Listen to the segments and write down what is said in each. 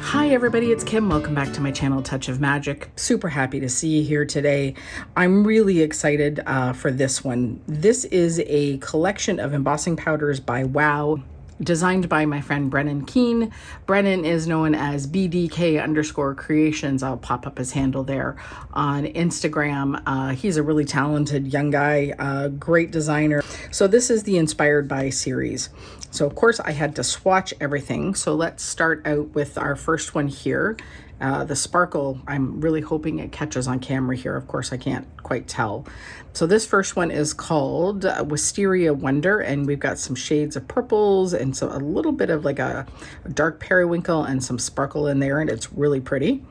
Hi everybody, it's Kim. Welcome back to my channel, Touch of Magic. Super happy to see you here today. I'm really excited for this one. This is a collection of embossing powders by Wow, designed by my friend Brennan Keane. Brennan is known as BDK_creations. I'll pop up his handle there on Instagram. He's a really talented young guy, great designer. So this is the Inspired By series. So of course I had to swatch everything. So let's start out with our first one here. The sparkle, I'm really hoping it catches on camera here. Of course I can't quite tell. So this first one is called Wisteria Wonder, and we've got some shades of purples and so a little bit of like a dark periwinkle and some sparkle in there, and it's really pretty.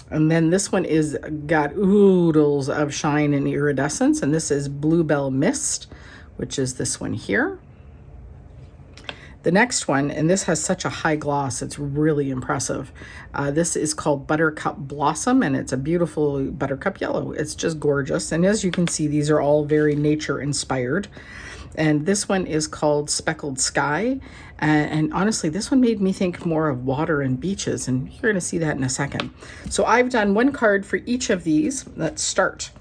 And then this one is got oodles of shine and iridescence, and this is Bluebell Mist, which is this one here. The next one, and this has such a high gloss, it's really impressive. This is called Buttercup Blossom, and it's a beautiful buttercup yellow. It's just gorgeous. And as you can see, these are all very nature inspired. And this one is called Speckled Sky. And honestly, this one made me think more of water and beaches, and you're gonna see that in a second. So I've done one card for each of these. Let's start.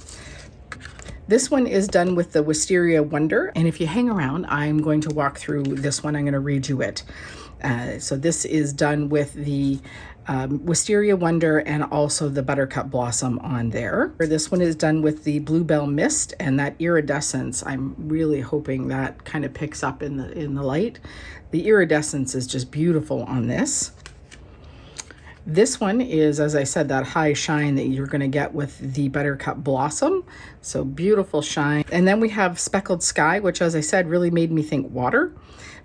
This one is done with the Wisteria Wonder, and if you hang around, I'm going to walk through this one. I'm going to read you it. So this is done with the Wisteria Wonder and also the Buttercup Blossom on there. This one is done with the Bluebell Mist and that iridescence. I'm really hoping that kind of picks up in the light. The iridescence is just beautiful on this. This one is, as I said, that high shine that you're going to get with the Buttercup Blossom. So beautiful shine. And then we have Speckled Sky, which, as I said, really made me think water.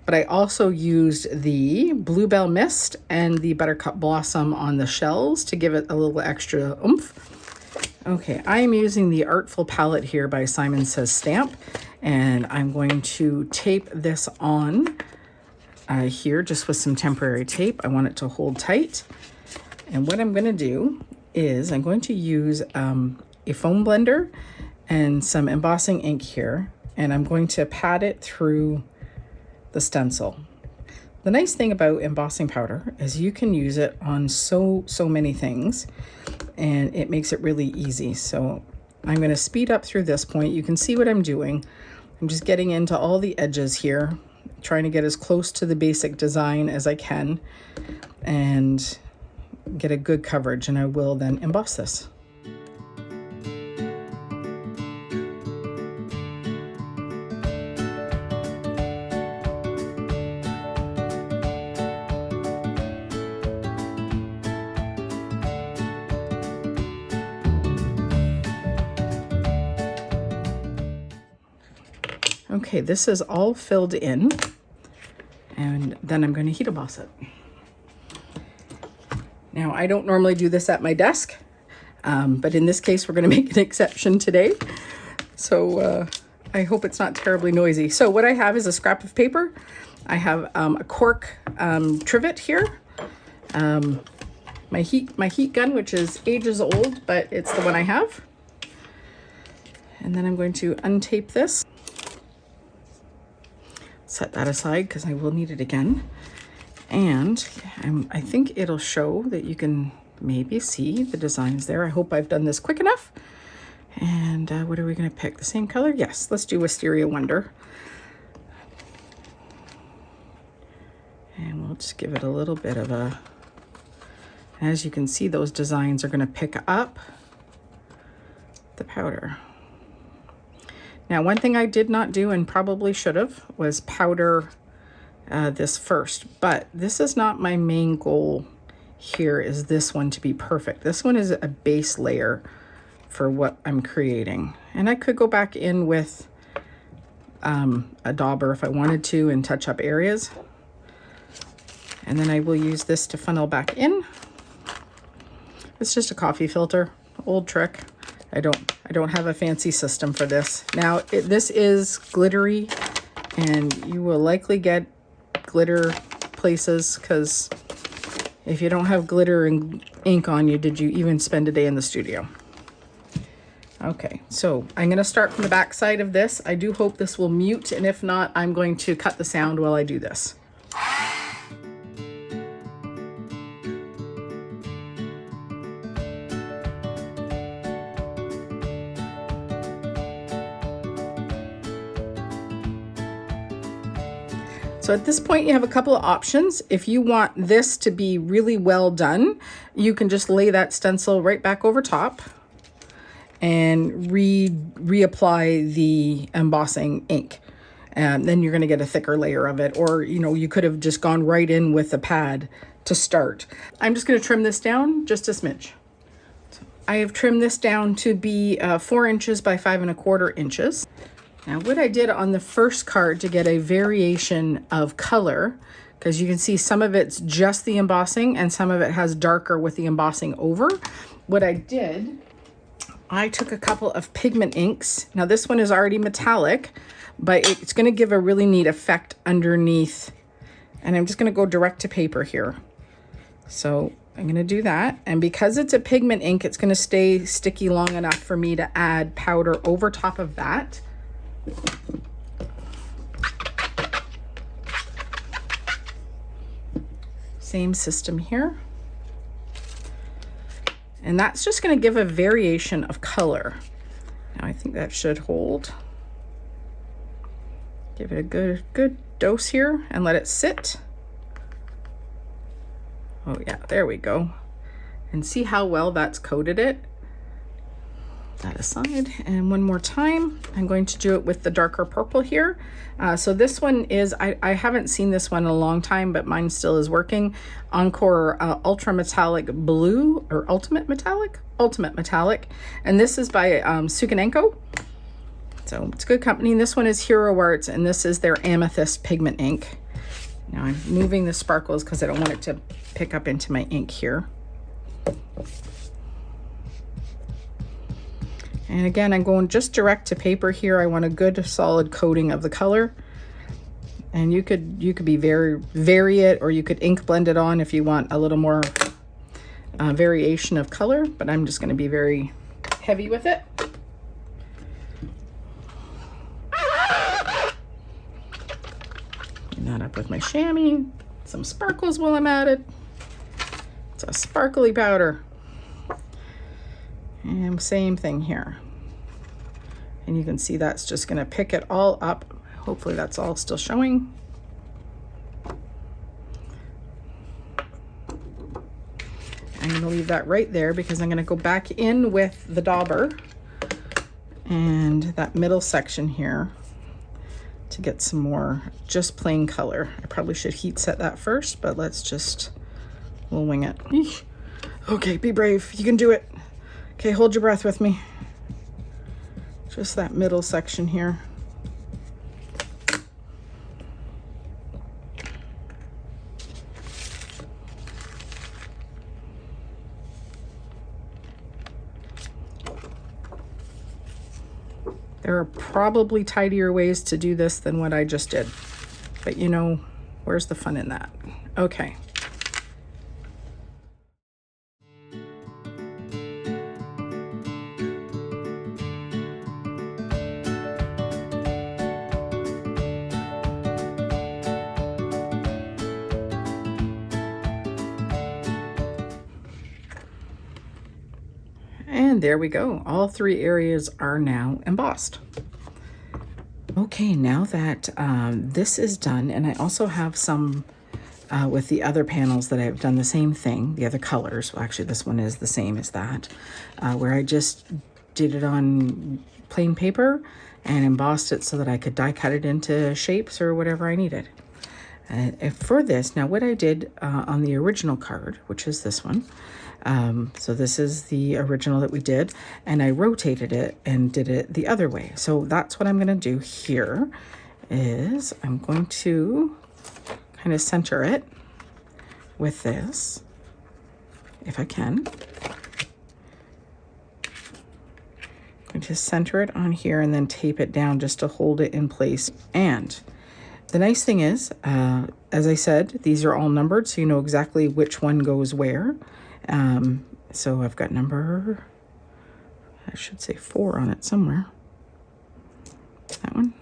But I also used the Bluebell Mist and the Buttercup Blossom on the shells to give it a little extra oomph. Okay, I am using the Artful Palette here by Simon Says Stamp. And I'm going to tape this on here just with some temporary tape. I want it to hold tight. And what I'm going to do is I'm going to use a foam blender and some embossing ink here, and I'm going to pat it through the stencil. The nice thing about embossing powder is you can use it on so many things, and it makes it really easy. So I'm going to speed up through this point. You can see what I'm doing. I'm just getting into all the edges here, trying to get as close to the basic design as I can, and get a good coverage, and I will then emboss this. Okay, this is all filled in, and then I'm going to heat emboss it. Now, I don't normally do this at my desk, but in this case, we're going to make an exception today. So I hope it's not terribly noisy. So what I have is a scrap of paper. I have a cork trivet here, my heat gun, which is ages old, but it's the one I have. And then I'm going to untape this. Set that aside because I will need it again. And I think it'll show that you can maybe see the designs there. I hope I've done this quick enough. And what are we going to pick? The same color? Yes, let's do Wisteria Wonder. And we'll just give it a little bit of a... As you can see, those designs are going to pick up the powder. Now, one thing I did not do and probably should have was powder this first, but this is not my main goal here, is this one to be perfect. This one is a base layer for what I'm creating, and I could go back in with a dauber if I wanted to and touch up areas, and then I will use this to funnel back in. It's just a coffee filter, old trick. I don't have a fancy system for this. Now this is glittery, and you will likely get glitter places, because if you don't have glitter and ink on you, did you even spend a day in the studio? Okay, so I'm going to start from the back side of this. I do hope this will mute, and if not, I'm going to cut the sound while I do this. So at this point you have a couple of options. If you want this to be really well done, you can just lay that stencil right back over top and reapply the embossing ink. And then you're going to get a thicker layer of it. Or, you know, you could have just gone right in with the pad to start. I'm just going to trim this down just a smidge. So I have trimmed this down to be 4 inches by 5¼ inches. Now what I did on the first card to get a variation of color, because you can see some of it's just the embossing and some of it has darker with the embossing over. What I did, I took a couple of pigment inks. Now this one is already metallic, but it's going to give a really neat effect underneath. And I'm just going to go direct to paper here. So I'm going to do that. And because it's a pigment ink, it's going to stay sticky long enough for me to add powder over top of that. Same system here. And that's just going to give a variation of color. Now I think that should hold. Give it a good dose here and let it sit. Oh yeah, there we go. And see how well that's coated it. That aside, and one more time I'm going to do it with the darker purple here. So this one is, I haven't seen this one in a long time, but mine still is working. Encore Ultra Metallic Blue, or Ultimate Metallic, and this is by Sukanenko. So it's good company. This one is Hero Arts, and this is their Amethyst pigment ink. Now I'm moving the sparkles because I don't want it to pick up into my ink here. And again, I'm going just direct to paper here. I want a good solid coating of the color. And you could vary it, or you could ink blend it on if you want a little more variation of color, but I'm just going to be very heavy with it. Clean that up with my chamois. Some sparkles while I'm at it. It's a sparkly powder. And same thing here. And you can see that's just going to pick it all up. Hopefully that's all still showing. I'm going to leave that right there because I'm going to go back in with the dauber and that middle section here to get some more just plain color. I probably should heat set that first, but we'll wing it. Eesh. Okay, be brave. You can do it. Okay, hold your breath with me. Just that middle section here. There are probably tidier ways to do this than what I just did. But you know, where's the fun in that? Okay. And there we go. All 3 areas are now embossed. Okay, now that this is done, and I also have some with the other panels that I've done the same thing, the other colors. Well, actually, this one is the same as that, where I just did it on plain paper and embossed it so that I could die cut it into shapes or whatever I needed. For this, now what I did on the original card, which is this one, so this is the original that we did, and I rotated it and did it the other way. So that's what I'm going to do here is I'm going to kind of center it with this, if I can. I'm going to center it on here and then tape it down just to hold it in place. And the nice thing is, as I said, these are all numbered, so you know exactly which one goes where. So I've got number, I should say 4 on it somewhere. That one?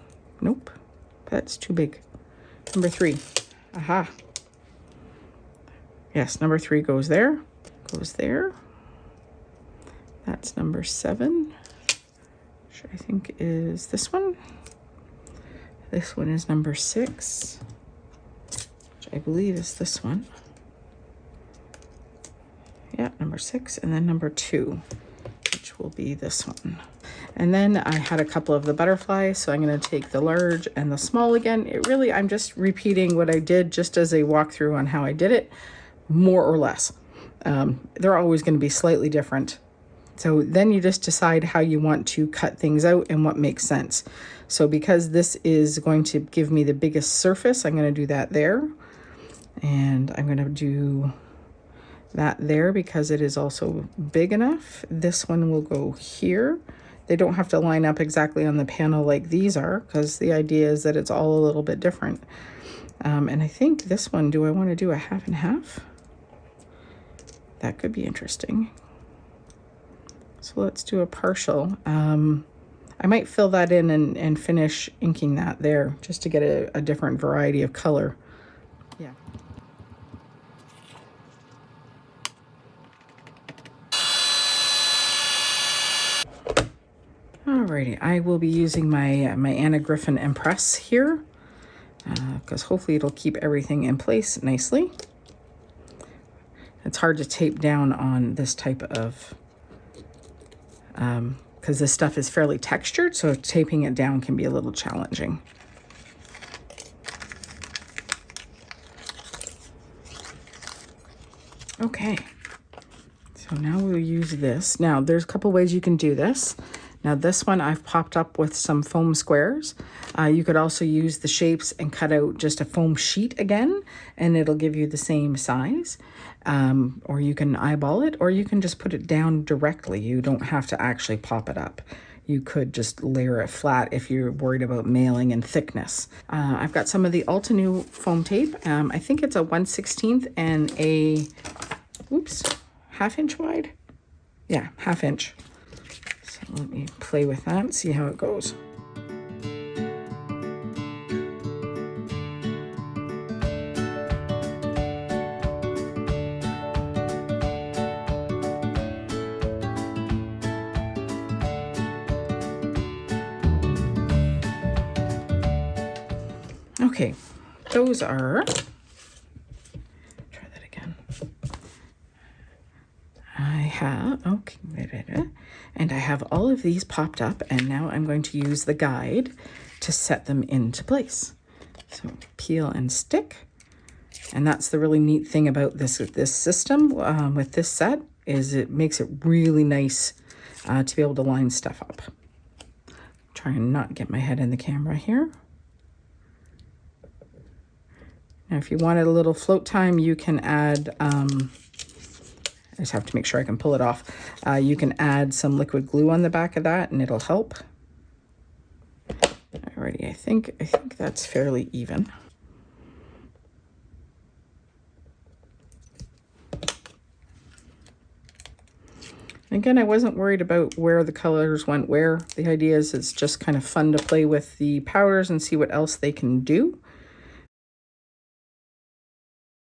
Nope, that's too big. Number 3. Aha. Yes, number 3 goes there, goes there. That's number 7, which I think is this one. This one is number 6. I believe is this one. Yeah, number 6, and then number 2, which will be this one. And then I had a couple of the butterflies, so I'm going to take the large and the small again. I'm just repeating what I did just as a walkthrough on how I did it, more or less. They're always going to be slightly different. So then you just decide how you want to cut things out and what makes sense. So because this is going to give me the biggest surface, I'm going to do that there. And I'm going to do that there because it is also big enough. This one will go here. They don't have to line up exactly on the panel like these are, because the idea is that it's all a little bit different. And I think this one, do I want to do a half and half? That could be interesting. So let's do a partial. I might fill that in and finish inking that there just to get a different variety of color. Yeah. Alrighty, I will be using my Anna Griffin Impress here because hopefully it'll keep everything in place nicely. It's hard to tape down on this type of, because this stuff is fairly textured, so taping it down can be a little challenging. Okay, so now we'll use this. Now there's a couple ways you can do this. Now this one I've popped up with some foam squares. You could also use the shapes and cut out just a foam sheet again, and it'll give you the same size. Or you can eyeball it, or you can just put it down directly. You don't have to actually pop it up. You could just layer it flat if you're worried about mailing and thickness. I've got some of the Altenew foam tape. I think it's a 1/16 and a, oops, 1/2 inch wide. Yeah, 1/2 inch. So let me play with that and see how it goes. Okay, those are, try that again. I have, okay, and I have all of these popped up, and now I'm going to use the guide to set them into place. So peel and stick. And that's the really neat thing about this system with this set, is it makes it really nice to be able to line stuff up. Try and not get my head in the camera here. Now, if you wanted a little float time, you can add, I just have to make sure I can pull it off. You can add some liquid glue on the back of that and it'll help. Alrighty, I think that's fairly even. Again, I wasn't worried about where the colors went where. The idea is it's just kind of fun to play with the powders and see what else they can do.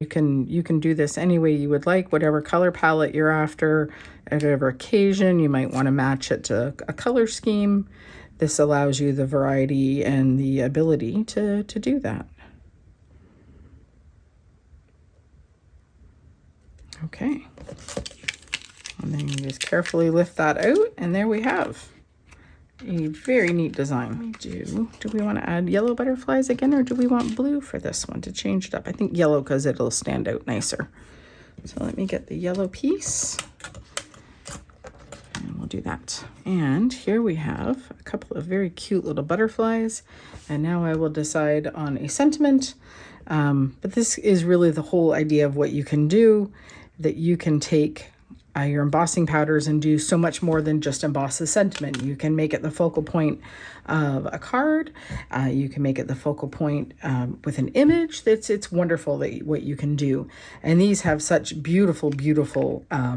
You can do this any way you would like, whatever color palette you're after, at whatever occasion. You might want to match it to a color scheme. This allows you the variety and the ability to do that. Okay. And then you just carefully lift that out, and there we have a very neat design. Do we want to add yellow butterflies again, or do we want blue for this one to change it up? I think yellow because it'll stand out nicer. So let me get the yellow piece and we'll do that. And here we have a couple of very cute little butterflies. And now I will decide on a sentiment. But this is really the whole idea of what you can do, that you can take your embossing powders and do so much more than just emboss the sentiment. You can make it the focal point of a card. You can make it the focal point with an image. It's wonderful what you can do. And these have such beautiful, beautiful, let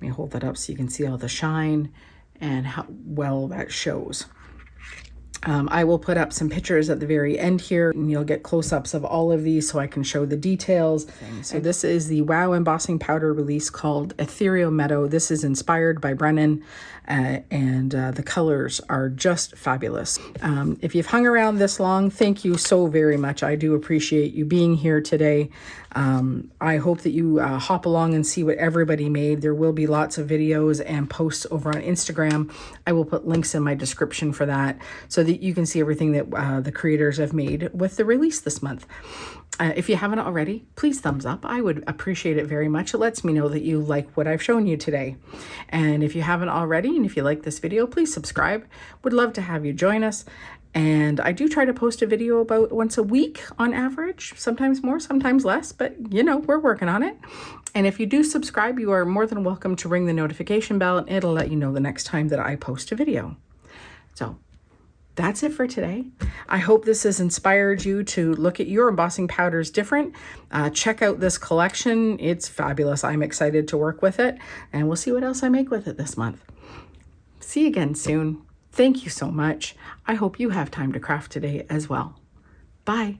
me hold that up so you can see all the shine and how well that shows. I will put up some pictures at the very end here, and you'll get close-ups of all of these so I can show the details. So this is the WOW embossing powder release called Ethereal Meadow. This is inspired by Brennan, and the colors are just fabulous. If you've hung around this long, thank you so very much. I do appreciate you being here today. I hope that you hop along and see what everybody made. There will be lots of videos and posts over on Instagram. I will put links in my description for that so that you can see everything that the creators have made with the release this month. If you haven't already, please thumbs up. I would appreciate it very much. It lets me know that you like what I've shown you today. And if you haven't already, and if you like this video, please subscribe. Would love to have you join us. And I do try to post a video about once a week on average, sometimes more, sometimes less, but you know, we're working on it. And if you do subscribe, you are more than welcome to ring the notification bell, and it'll let you know the next time that I post a video. So that's it for today. I hope this has inspired you to look at your embossing powders different. Check out this collection. It's fabulous. I'm excited to work with it, and we'll see what else I make with it this month. See you again soon. Thank you so much. I hope you have time to craft today as well. Bye.